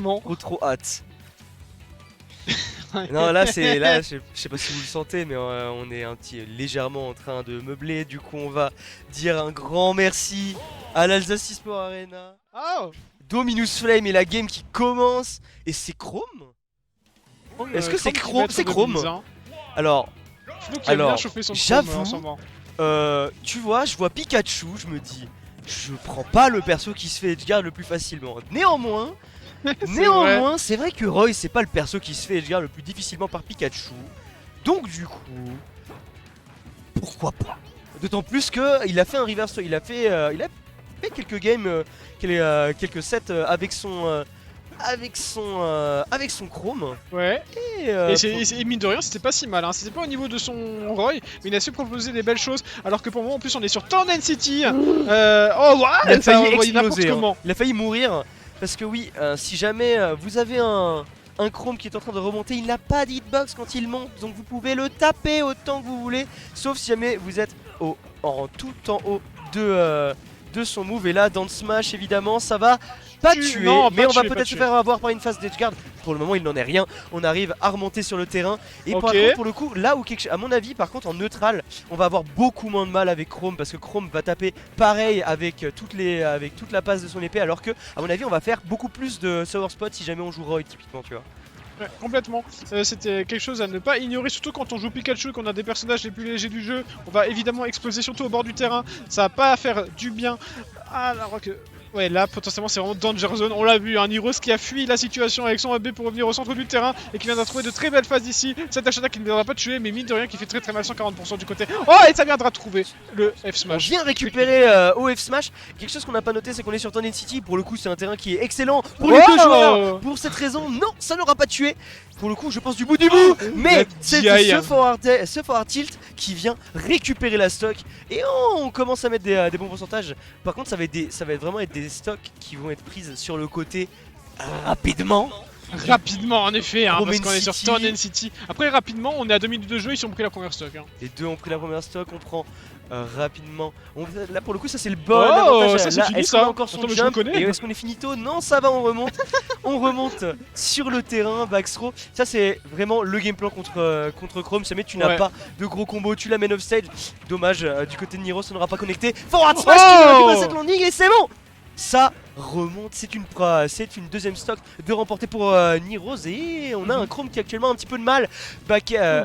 Bon. Trop hâte. Non, là, je sais pas si vous le sentez, mais on est un petit légèrement en train de meubler. Du coup, on va dire un grand merci à l'Alsace eSport Arena. Oh Dominus Flame et la game qui commence. Et c'est Chrome? Est-ce que c'est Chrome? C'est Chrome. Alors, Flo qui a bien chauffé son Chrome en ce j'avoue, moment. tu vois, je vois Pikachu, je me dis, je prends pas le perso qui se fait edgeguard le plus facilement. Néanmoins, c'est vrai que Roy, c'est pas le perso qui se fait edgeguard le plus difficilement par Pikachu. Donc du coup, pourquoi pas? D'autant plus que il a fait un reverse, il a fait quelques games, quelques sets avec son Chrome. Ouais. Et, Et mine de rien, c'était pas si mal. Hein. C'était pas au niveau de son Roy, mais il a su proposer des belles choses. Alors que pour moi, en plus, on est sur Tornado City. Oh, ouais, il a failli n'importe exploser. comment. Il a failli mourir. Parce que oui, si jamais vous avez un Chrome qui est en train de remonter, il n'a pas d'hitbox quand il monte. Donc vous pouvez le taper autant que vous voulez. Sauf si jamais vous êtes tout en haut de son move. Et là, dans le smash, évidemment, ça va pas tuer. Mais on va peut-être se faire avoir par une phase d'edgeguard. Pour le moment, il n'en est rien. On arrive à remonter sur le terrain. Et par contre, pour le coup, là où, à mon avis, par contre, en neutral, on va avoir beaucoup moins de mal avec Chrome. Parce que Chrome va taper pareil avec toute la passe de son épée. Alors que, à mon avis, on va faire beaucoup plus de Sour Spot si jamais on joue Roy, typiquement, tu vois. Ouais, complètement. C'était quelque chose à ne pas ignorer, surtout quand on joue Pikachu, qu'on a des personnages les plus légers du jeu. On va évidemment exploser surtout au bord du terrain. Ça va pas faire du bien. Alors que... Ouais, là, potentiellement, c'est vraiment Danger Zone. On l'a vu, un Heroes qui a fui la situation avec son AB pour revenir au centre du terrain et qui vient de trouver de très belles phases ici. Cet Ashana qui ne viendra pas tuer, mais mine de rien, qui fait très très mal 140% du côté. Oh, et ça viendra trouver le F-Smash. On vient récupérer au F-Smash. Quelque chose qu'on n'a pas noté, c'est qu'on est sur Tornado City. Pour le coup, c'est un terrain qui est excellent pour les deux joueurs. Pour cette raison, non, ça n'aura pas tué. Pour le coup, je pense du bout du bout. Mais c'est ce forward tilt qui vient récupérer la stock. Et on commence à mettre des bons pourcentages. Par contre, ça va vraiment être des stocks qui vont être prises sur le côté rapidement. Rapidement, en effet, hein, parce qu'on est sur Tornado City. Après, rapidement, on est à 2 minutes de jeu, ils ont pris la première stock. Hein. Les deux ont pris la première stock, on prend rapidement. Là, pour le coup, ça c'est le bon avantage. Est-ce qu'on a encore son jump? Et est-ce qu'on est finito? Non, ça va, on remonte. On remonte sur le terrain, backthrow. Ça, c'est vraiment le game plan contre Chrome. Si jamais tu n'as pas de gros combos, tu l'amènes off stage. Dommage, du côté de Niro, ça n'aura pas connecté. Forward smash qui récupère cette landing et c'est bon! Ça remonte, c'est une deuxième stock de remporter pour Nirose et on a un Chrome qui a actuellement un petit peu de mal.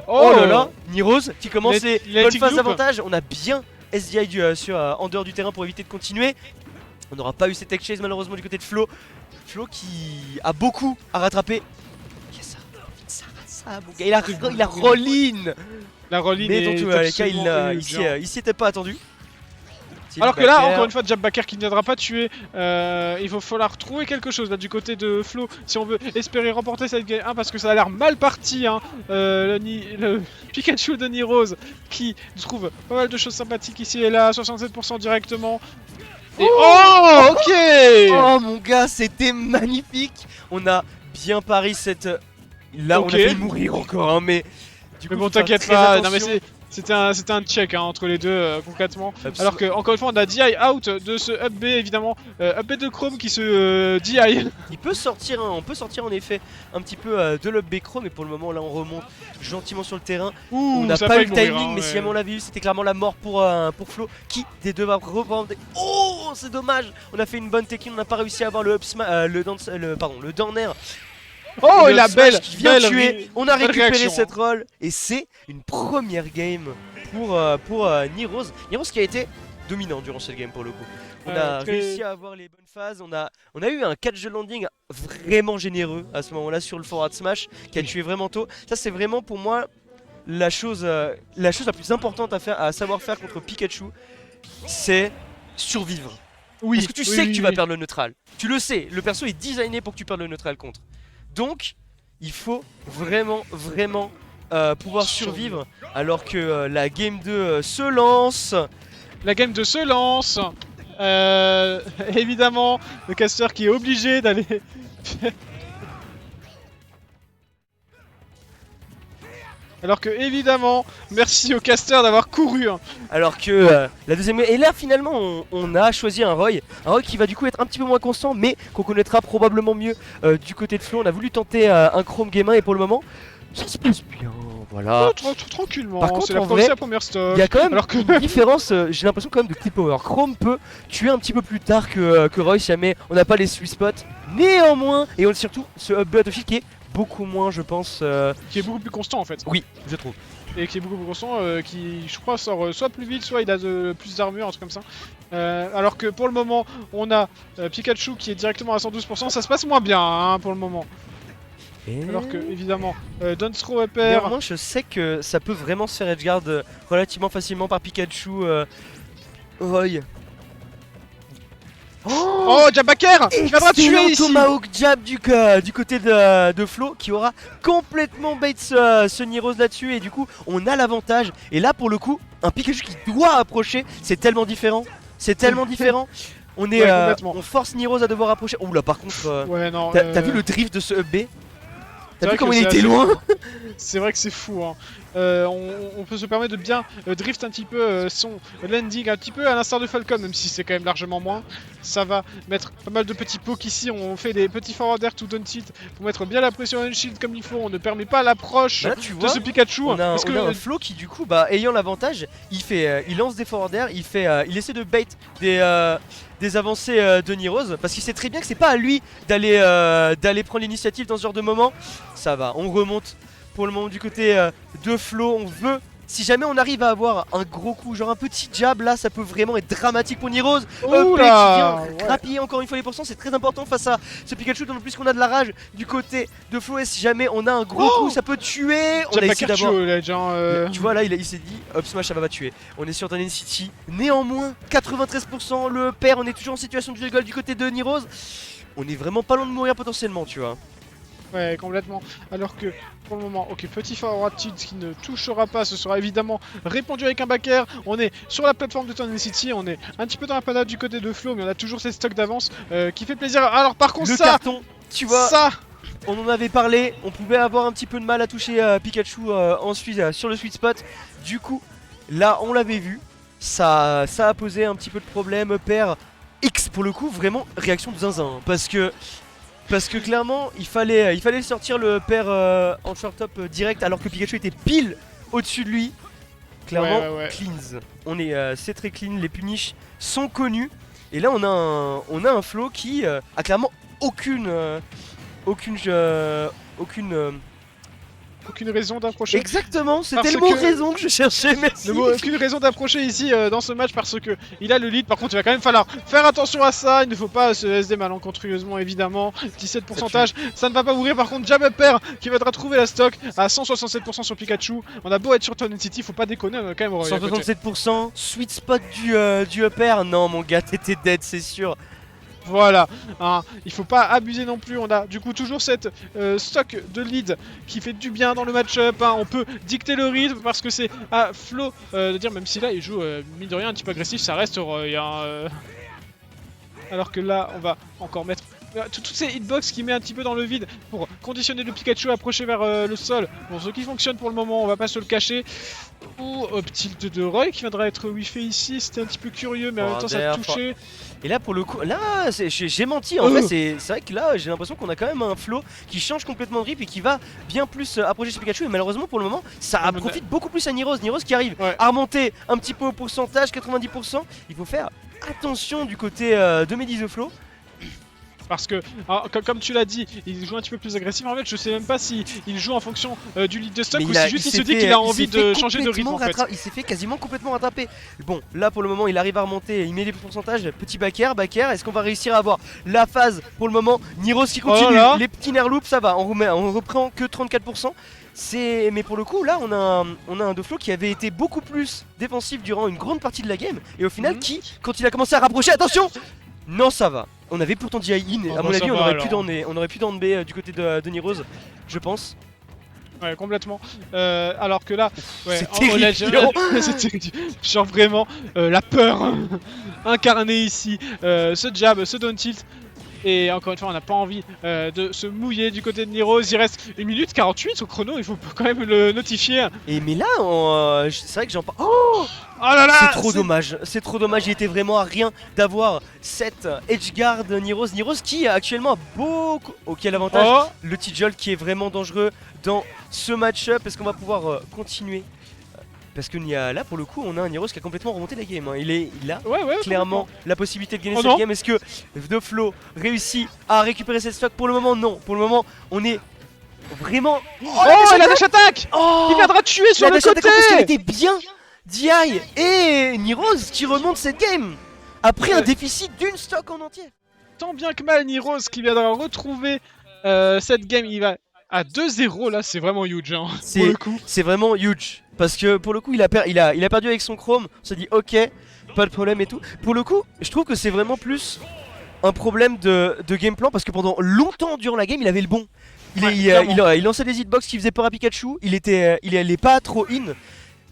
Oh là là, Nirose qui commence les bonnes phases d'avantage. On a bien SDI en dehors du terrain pour éviter de continuer. On n'aura pas eu cette tech chase malheureusement du côté de Flo. Flo qui a beaucoup à rattraper. Il a roll-in. La roll-in. Mais dans tous les cas, il s'y était pas attendu. Alors que là, encore une fois, Jabbacker qui ne viendra pas tuer. Il va falloir trouver quelque chose là du côté de Flo si on veut espérer remporter cette game 1 parce que ça a l'air mal parti. Hein. Le Pikachu de Nirose qui trouve pas mal de choses sympathiques ici et là, 67% directement. Et oh, ok. Oh mon gars, c'était magnifique. On a bien pari cette... Là, on a failli mourir encore, hein, mais... Du coup, bon, t'inquiète pas, non mais c'était un check hein, entre les deux concrètement. Alors que encore une fois on a DI out de ce up B évidemment, up B de Chrome qui se DI. Il peut sortir, hein, on peut sortir en effet un petit peu de l'up B Chrome, mais pour le moment là on remonte gentiment sur le terrain. On n'a pas eu le timing, mais si jamais on l'avait eu c'était clairement la mort pour Flo qui des deux va reprendre. Oh c'est dommage, on a fait une bonne technique, on n'a pas réussi à avoir le down air. Oh, et la belle qui vient tuer. On a récupéré cette roll et c'est une première game pour Nirose. Nirose qui a été dominant durant cette game pour le coup. On a réussi à avoir les bonnes phases. On a eu un catch de landing vraiment généreux à ce moment-là sur le forward smash qui a tué vraiment tôt. Ça c'est vraiment pour moi la chose la plus importante à savoir faire contre Pikachu, c'est survivre. Oui, parce que tu sais que tu vas perdre le neutral. Tu le sais, le perso est designé pour que tu perdes le neutral contre. Donc, il faut vraiment pouvoir survivre alors que la game 2 se lance. La game 2 se lance. Évidemment, le caster qui est obligé d'aller... Alors que évidemment, merci au caster d'avoir couru. Hein. Alors que la deuxième... Et là finalement on a choisi un Roy qui va du coup être un petit peu moins constant, mais qu'on connaîtra probablement mieux du côté de Flo. On a voulu tenter un Chrome Game 1 et pour le moment, ça se passe bien. Voilà. Tranquillement, par contre, c'est la première stock. Il y a quand même une différence, j'ai l'impression quand même de clip power. Chrome peut tuer un petit peu plus tard que Roy si jamais on n'a pas les sweet spots. Néanmoins, et surtout ce up Battlefield qui est beaucoup moins, je pense. Qui est beaucoup plus constant en fait. Oui, je trouve. Et qui est beaucoup plus constant, qui je crois sort soit plus vite, soit il a plus d'armure, un truc comme ça. Alors que pour le moment, on a Pikachu qui est directement à 112%, ça se passe moins bien hein, pour le moment. Alors que évidemment, Donstrow et Père. Néanmoins, je sais que ça peut vraiment se faire edgeguard relativement facilement par Pikachu. Roy. Oh, Jabbaker qui viendra tuer ici. Tomahawk Jab du côté de Flo qui aura complètement bait ce Niros là-dessus et du coup on a l'avantage. Et là pour le coup, un Pikachu qui doit approcher, c'est tellement différent. C'est tellement différent. On est, on force Niros à devoir approcher. Ouh là par contre, ouais, non, t'as vu le drift de ce B? T'as vu comment il était loin? C'est vrai que c'est fou hein. On peut se permettre de bien drift un petit peu son landing un petit peu à l'instar de Falcon, même si c'est quand même largement moins. Ça va mettre pas mal de petits pokes ici, on fait des petits forward air to down tilt pour mettre bien la pression on shield comme il faut, on ne permet pas l'approche de ce Pikachu. On a un Flo qui du coup, ayant l'avantage, il lance des forward air, il essaie de bait des avancées de Niros parce qu'il sait très bien que c'est pas à lui d'aller prendre l'initiative dans ce genre de moment. Ça va, on remonte pour le moment du côté de Flo. On veut, si jamais on arrive à avoir un gros coup, genre un petit jab là, ça peut vraiment être dramatique pour Niros. Qui vient grappiller encore une fois les pourcents, c'est très important face à ce Pikachu, d'autant plus qu'on a de la rage du côté de Flo. Et si jamais on a un gros coup, ça peut tuer. On a essayé d'avoir. Tu vois là, il s'est dit, up smash, ça va tuer. On est sur Dungeon City. Néanmoins, 93%. Le père, on est toujours en situation de goal du côté de Niros. On est vraiment pas loin de mourir potentiellement, tu vois. Ouais, complètement. Alors que pour le moment, ok, petit forward tilt qui ne touchera pas, ce sera évidemment répondu avec un back air. On est sur la plateforme de Thunder City, on est un petit peu dans la panade du côté de Flo, mais on a toujours ces stocks d'avance qui fait plaisir. Alors par contre, le ça, carton, tu vois, ça, on en avait parlé, on pouvait avoir un petit peu de mal à toucher Pikachu ensuite sur le sweet spot. Du coup, là, on l'avait vu, ça a posé un petit peu de problème. Père X pour le coup, vraiment réaction de zinzin, parce que clairement il fallait sortir le père en short top direct alors que Pikachu était pile au-dessus de lui. Clairement cleans. C'est très clean, les punish sont connus. Et là on a un Flo qui a clairement aucune raison d'approcher. Exactement, c'était le mot raison que je cherchais, merci. Aucune raison d'approcher ici dans ce match parce que il a le lead. Par contre, il va quand même falloir faire attention à ça. Il ne faut pas se SD malencontreusement, évidemment. 17%, ça ne va pas ouvrir. Par contre, Jab Père qui va trouver la stock à 167% sur Pikachu. On a beau être sur Thunder City, faut pas déconner, on a quand même 167%, sweet spot du upper. Non, mon gars, t'étais dead, c'est sûr. Voilà, hein, il faut pas abuser non plus. On a du coup toujours cette stock de lead qui fait du bien dans le match-up. Hein. On peut dicter le rythme parce que c'est à Flo de dire, même si là il joue mine de rien un petit peu agressif, ça reste Roy. Hein, alors que là, on va encore mettre toutes ces hitbox qui met un petit peu dans le vide pour conditionner le Pikachu à approcher vers le sol. Bon, ce qui fonctionne pour le moment, on va pas se le cacher. Ou tilt de Roy qui viendra être whiffé ici, c'était un petit peu curieux, mais en même temps ça a touché. Et là pour le coup, là j'ai menti en fait, c'est vrai que là j'ai l'impression qu'on a quand même un Flo qui change complètement de rythme et qui va bien plus approcher ce Pikachu. Et malheureusement pour le moment, ça profite beaucoup plus à Niros. Niros qui arrive à remonter un petit peu au pourcentage, 90%. Il faut faire attention du côté de Medizoflo. Parce que, comme tu l'as dit, il joue un petit peu plus agressif. En fait, je sais même pas si il joue en fonction du lead de stock ou si juste il se dit qu'il a envie de changer de rythme. En fait. Il s'est fait quasiment complètement rattraper. Bon, là pour le moment, il arrive à remonter, il met les pourcentages. Petit back air. Est-ce qu'on va réussir à avoir la phase pour le moment? Niros qui continue, les petits nerf loops, ça va. On reprend que 34%. Mais pour le coup, là, on a un Doflo qui avait été beaucoup plus défensif durant une grande partie de la game. Et au final, quand il a commencé à rapprocher, attention! Non, ça va. On avait pourtant dit in, à mon avis on aurait pu down B du côté de Niros, je pense. Ouais, complètement. Alors que là, c'est terrifiant. Genre vraiment la peur incarnée ici. Ce jab, ce down tilt. Et encore une fois, on n'a pas envie de se mouiller du côté de Niroz. Il reste 1 minute 48 au chrono, il faut quand même le notifier. Et mais là, c'est vrai que j'en parle. Oh là là, c'est trop dommage, c'est trop dommage, il était vraiment à rien d'avoir cette edgeguard Niroz. Niroz qui actuellement a beaucoup... Ok, l'avantage, le T-Jolt qui est vraiment dangereux dans ce match-up. Est-ce qu'on va pouvoir continuer? Parce que là, pour le coup, on a un Niroz qui a complètement remonté la game. Hein. Il a clairement la possibilité de gagner cette game. Est-ce que TheFlow réussit à récupérer cette stock? Pour le moment, non. Pour le moment, on est vraiment... la dash attack il viendra tuer sur le côté. Parce qu'il était bien DI et Niroz qui remonte cette game après un déficit d'une stock en entier. Tant bien que mal, Niroz qui viendra retrouver cette game. Il va à 2-0 là, c'est vraiment huge hein, pour le coup. C'est vraiment huge. Parce que pour le coup, il a perdu avec son Chrome. On s'est dit ok, pas de problème et tout. Pour le coup, je trouve que c'est vraiment plus un problème de game plan. Parce que pendant longtemps durant la game, il avait le bon. Il lançait des hitbox qui faisaient peur à Pikachu. Il allait pas trop in.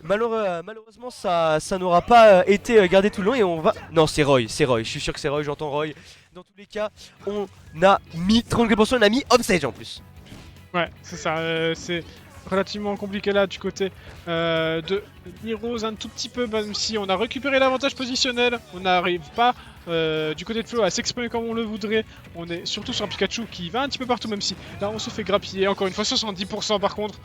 Malheureusement, ça n'aura pas été gardé tout le long. Et on va... Non, c'est Roy. Je suis sûr que c'est Roy, j'entends Roy. Dans tous les cas, on a mis 34%, on a mis offstage en plus. Ouais, c'est ça. C'est relativement compliqué là du côté de Niroz un tout petit peu, même si on a récupéré l'avantage positionnel. On n'arrive pas du côté de Flo à s'exprimer comme on le voudrait. On est surtout sur un Pikachu qui va un petit peu partout, même si là on se fait grappiller. Encore une fois 70% par contre.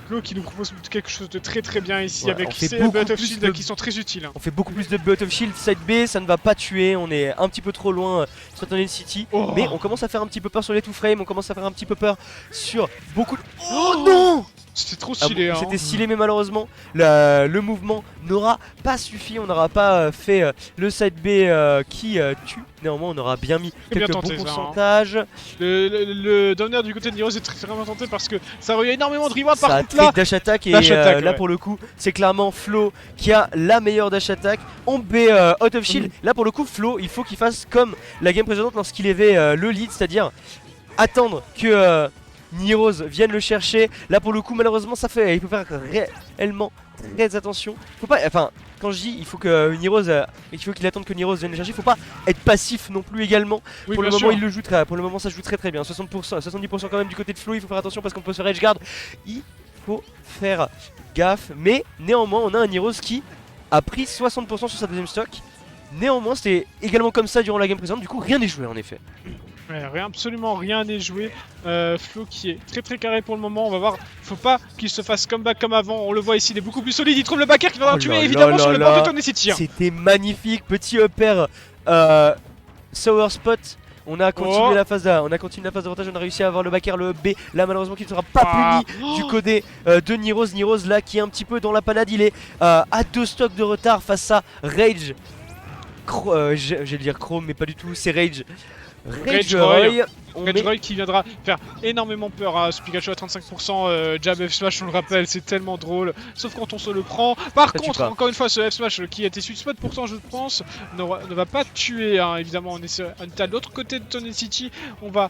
Flo qui nous propose quelque chose de très bien ici, avec ces butt of shield qui sont très utiles. On fait beaucoup plus de butt of shield side B, ça ne va pas tuer, on est un petit peu trop loin sur Tunnel City. Mais on commence à faire un petit peu peur sur les 2-frame, on commence à faire un petit peu peur sur beaucoup de... Oh non! C'était trop stylé hein. C'était stylé mais malheureusement le mouvement n'aura pas suffi, on n'aura pas fait le side B qui tue. Néanmoins on aura bien mis quelques bons pourcentages. Le downer du côté de Niroz est très vraiment tenté parce que ça aurait eu énormément de reward par contre là. Dash attack et là pour le coup c'est clairement Flo qui a la meilleure dash attack. On B out of shield. Là pour le coup Flo il faut qu'il fasse comme la game précédente lorsqu'il avait le lead, c'est-à-dire attendre que... Niroz vienne le chercher. Là pour le coup malheureusement ça fait. Il faut faire réellement très attention. Faut pas. Enfin quand je dis il faut que Niroz. Il faut qu'il attende que Niroz vienne le chercher. Il faut pas être passif non plus également. Oui, pour le moment il le joue très. Pour le moment ça joue très bien. 60%, 70% quand même du côté de Flo. Il faut faire attention parce qu'on peut se faire edgeguard. Il faut faire gaffe. Mais néanmoins on a un Niroz qui a pris 60% sur sa deuxième stock. Néanmoins c'était également comme ça durant la game précédente. Du coup rien n'est joué en effet. Ouais, absolument rien n'est joué. Flo qui est très carré pour le moment. On va voir. Faut pas qu'il se fasse comeback comme avant. On le voit ici, il est beaucoup plus solide. Il trouve le backer qui va tuer évidemment sur le bord de Tunnel City. C'était magnifique, petit upper Sour Spot. On a continué la phase d'avantage, on a réussi à avoir le backer, le B. Là malheureusement qui ne sera pas puni du côté de Niroz. Niroz là qui est un petit peu dans la panade. Il est à 2 stocks de retard face à Rage. J'allais dire Chrome mais pas du tout, c'est Rage. Rage Roy qui viendra faire énormément peur à ce Pikachu à 35%, jab F smash on le rappelle, c'est tellement drôle, sauf quand on se le prend. Par contre, encore une fois, ce F smash qui a été sweet spot pourtant je pense, ne va pas tuer hein. Évidemment on est à l'autre côté de Tunnel City, on va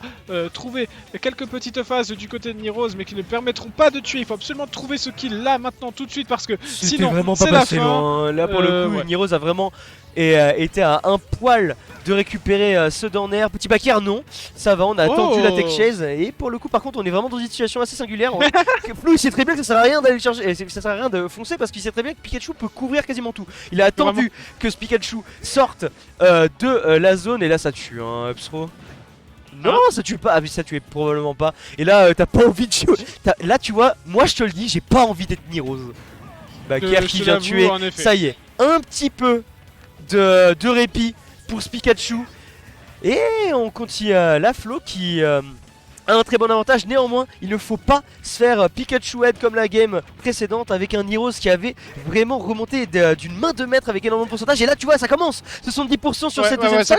trouver quelques petites phases du côté de Niroz mais qui ne permettront pas de tuer. Il faut absolument trouver ce kill là maintenant tout de suite parce que sinon c'est la fin. Loin. Là pour le coup Niroz a vraiment été à un poil de récupérer ce downer. Petit backer non, ça va, on a attendu la tech chase et pour le coup par contre on est vraiment dans une situation assez singulière. Flo il sait très bien que ça sert à rien d'aller chercher, ça sert à rien de foncer parce qu'il sait très bien que Pikachu peut couvrir quasiment tout. Il a attendu que ce Pikachu sorte de la zone et là ça tue hein, Upsro. Non, ça tue pas, ça tuait probablement pas. Et là t'as pas envie de jouer. Là tu vois, moi je te le dis, j'ai pas envie d'être Niroz. Backer qui vient tuer, ça y est, un petit peu de répit pour ce Pikachu. Et on continue la Flo qui a un très bon avantage. Néanmoins il ne faut pas se faire Pikachu head comme la game précédente avec un Niroz qui avait vraiment remonté d'une main de maître avec énormément de pourcentage. Et là tu vois ça commence 70% sur cette deuxième stock.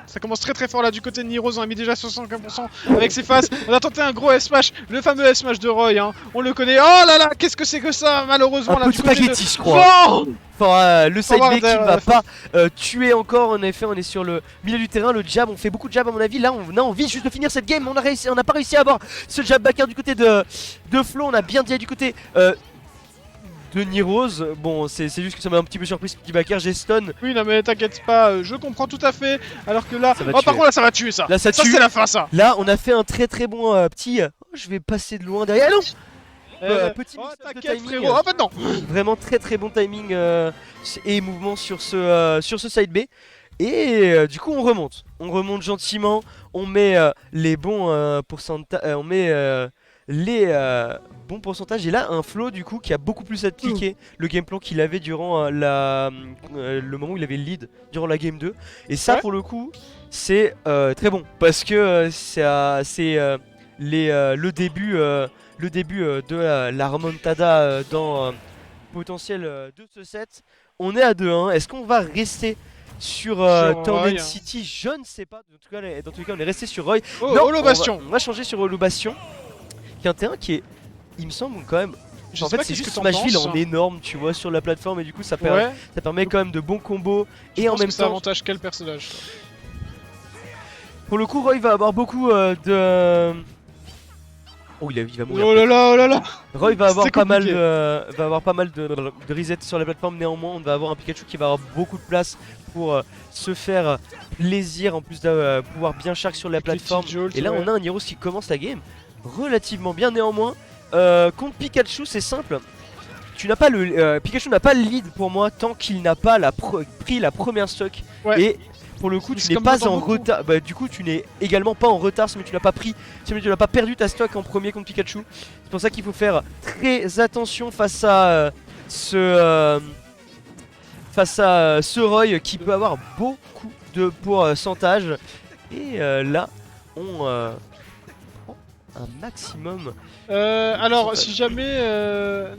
Ça commence très fort là du côté de Niroz. On a mis déjà 65% avec ses faces. On a tenté un gros S-Smash, le fameux S-Smash de Roy hein. On le connaît. Oh là là, qu'est-ce que c'est que ça malheureusement là, du côté de... je crois. Le side B qui va pas tuer encore. En effet on est sur le milieu du terrain. Le jab, on fait beaucoup de jab à mon avis. Là on a envie juste de finir cette game. On n'a pas réussi à avoir ce jab backer du côté de Flo. On a bien dit du côté de Nirose. Bon, c'est juste que ça m'a un petit peu surpris ce petit backer. J'ai stun. Oui, non, mais t'inquiète pas, je comprends tout à fait. Alors que là. Par contre, là, ça va tuer ça. Là, ça tue. C'est la fin, ça. Là, on a fait un très bon petit. Je vais passer de loin derrière. Ah non! Petit t'inquiète, timing, frérot. En fait, non. Vraiment très bon timing et mouvement sur ce side B. Et du coup, on remonte gentiment. On met les bons pourcentages. On met les bons pourcentages. Et là, un flow du coup qui a beaucoup plus appliqué le game plan qu'il avait durant le moment où il avait le lead durant la game 2. Et ça, pour le coup, c'est très bon parce que c'est le début de la remontada dans potentiel de ce set. On est à 2-1. Est-ce qu'on va rester sur Tornado City? Je ne sais pas. Dans tous les cas, on est resté sur Roy. Non, Holo Bastion. On va changer sur Holo Bastion, qui est un terrain qui est, il me semble, quand même. En fait, c'est juste Smashville en énorme, tu vois, sur la plateforme, et du coup, ça permet quand même de bons combos. Et en même temps, ça avantage quel personnage? Pour le coup, Roy va avoir beaucoup de. Oh, il va mourir. Oh là là. Roy va avoir pas mal de reset sur la plateforme. Néanmoins, on va avoir un Pikachu qui va avoir beaucoup de place pour se faire plaisir, en plus de pouvoir bien charge sur la plateforme. Et là, on a un Nirose qui commence la game relativement bien. Néanmoins, contre Pikachu, c'est simple. Pikachu n'a pas le lead pour moi tant qu'il n'a pas pris la première stock. Et pour le coup, tu n'es pas en retard. Bah, du coup, tu n'es également pas en retard si tu n'as pas pris, si tu n'as pas perdu ta stock en premier contre Pikachu. C'est pour ça qu'il faut faire très attention face à ce Roy qui peut avoir beaucoup de pourcentage. Et là, on prend un maximum. Alors, si jamais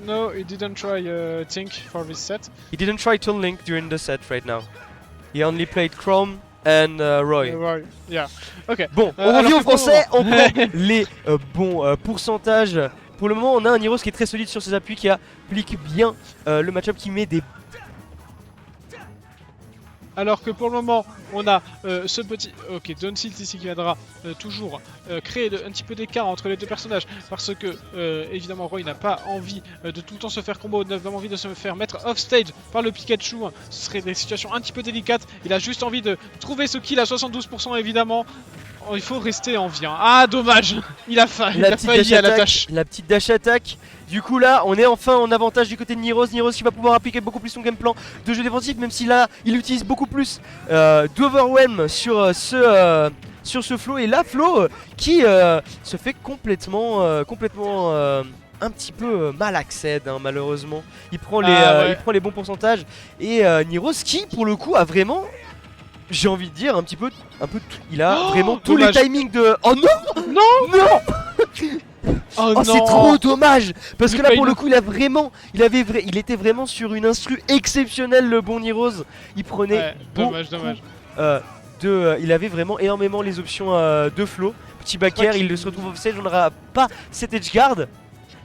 no, he didn't try Tink for this set. He didn't try Toon Link during the set right now. He only played Chrome and Roy. Yeah. Ok. Bon, on revient au français, on prend les bons pourcentages. Pour le moment, on a un Nirose qui est très solide sur ses appuis, qui applique bien le match-up, qui met des... Alors que pour le moment, on a ce petit... Ok, Donsilt ici qui viendra toujours créer un petit peu d'écart entre les deux personnages. Parce que, évidemment, Roy n'a pas envie de tout le temps se faire combo, n'a vraiment envie de se faire mettre off-stage par le Pikachu. Ce serait des situations un petit peu délicates. Il a juste envie de trouver ce kill à 72%, évidemment. Oh, il faut rester en vie. Ah, dommage. Il a failli à la tâche. La petite dash attack. Du coup là, on est enfin en avantage du côté de Nirose. Nirose qui va pouvoir appliquer beaucoup plus son game plan de jeu défensif, même si là, il utilise beaucoup plus d'overwhelm sur ce flow. Et là, flow qui se fait complètement un petit peu mal accède, hein, malheureusement. Il prend les bons pourcentages. Et Nirose qui, pour le coup, a vraiment... J'ai envie de dire un peu il a vraiment tous les timings de... Oh non. Oh non, c'est trop dommage. Parce que là pour le coup il était vraiment sur une instru exceptionnelle, le bon Nirose. Il prenait dommage. Il avait vraiment énormément les options de flow. Petit backer, il se retrouve offstage, on n'aura pas cet edge guard.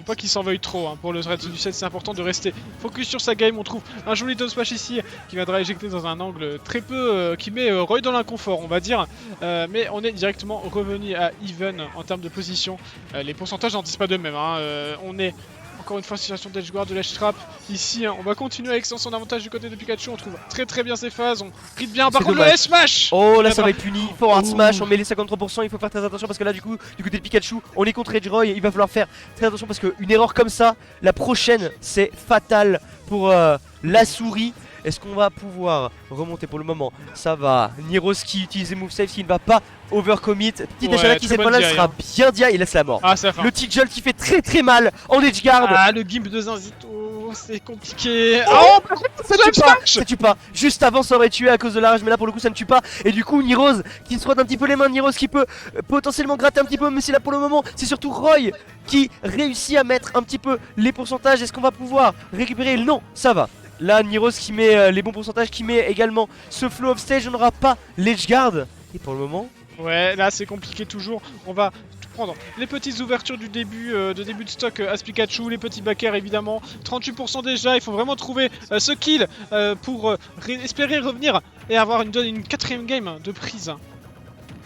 Pas qu'il s'en veuille trop, hein. Pour le reste du set c'est important de rester focus sur sa game. On trouve un joli down smash ici qui viendra éjecter dans un angle très peu qui met Roy dans l'inconfort, on va dire, mais on est directement revenu à even en termes de position. Les pourcentages n'en disent pas de même, hein. On est encore une fois situation d'edge guard de l'edge trap ici, hein. On va continuer avec son avantage du côté de Pikachu. On trouve très bien ses phases, on ride bien. Par contre le S-Smash. Oh là ça va être puni, forward smash, on met les 53%. Il faut faire très attention parce que là du coup du côté de Pikachu on est contre Edge Roy. Il va falloir faire très attention parce qu'une erreur comme ça, la prochaine c'est fatal pour la souris. Est-ce qu'on va pouvoir remonter pour le moment? Ça va. Nirose qui utilise les move safe, qui ne va pas overcommit. Petit Dashana qui cette fois-là sera bien dia, il laisse la mort. Le Tidjol qui fait très mal en edge guard. Ah, le gimp de Zinzito, c'est compliqué. Oh, ça tue pas. Juste avant ça aurait tué à cause de la rage, mais là pour le coup ça ne tue pas. Et du coup Nirose qui se frotte un petit peu les mains. Nirose qui peut potentiellement gratter un petit peu, mais c'est là pour le moment c'est surtout Roy qui réussit à mettre un petit peu les pourcentages. Est-ce qu'on va pouvoir récupérer? Non, ça va. Là Nirose qui met les bons pourcentages, qui met également ce flow off stage. On n'aura pas l'edge guard. Et pour le moment... Ouais, là c'est compliqué toujours. On va prendre les petites ouvertures du début de stock à Pikachu, les petits backers évidemment. 38% déjà, il faut vraiment trouver ce kill pour espérer revenir et avoir une quatrième game de prise.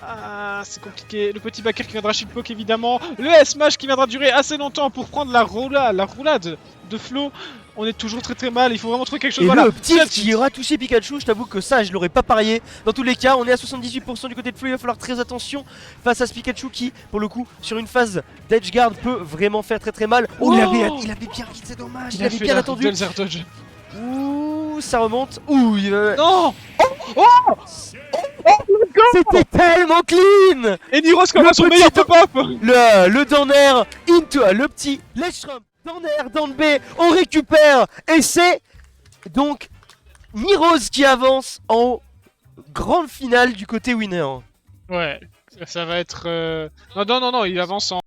Ah, c'est compliqué. Le petit backer qui viendra shitpoke évidemment. Le S-Smash qui viendra durer assez longtemps pour prendre la roulade de Flo. On est toujours très mal, il faut vraiment trouver quelque chose. Et voilà. le petit qui aura touché Pikachu, je t'avoue que ça je l'aurais pas parié. Dans tous les cas, on est à 78% du côté de Flo, il va falloir très attention face à ce Pikachu qui, pour le coup, sur une phase d'edge guard peut vraiment faire très mal. Oh, il avait bien vite, c'est dommage, il avait bien attendu. Ouh, ça remonte. Ouh, non. C'était tellement clean. Et Niros comme son meilleur pop-up. Le down air into le petit Leshrum. Down air, down B, on récupère. Et c'est donc Niros qui avance en grande finale du côté winner. Ouais, ça va être... Non, il avance en...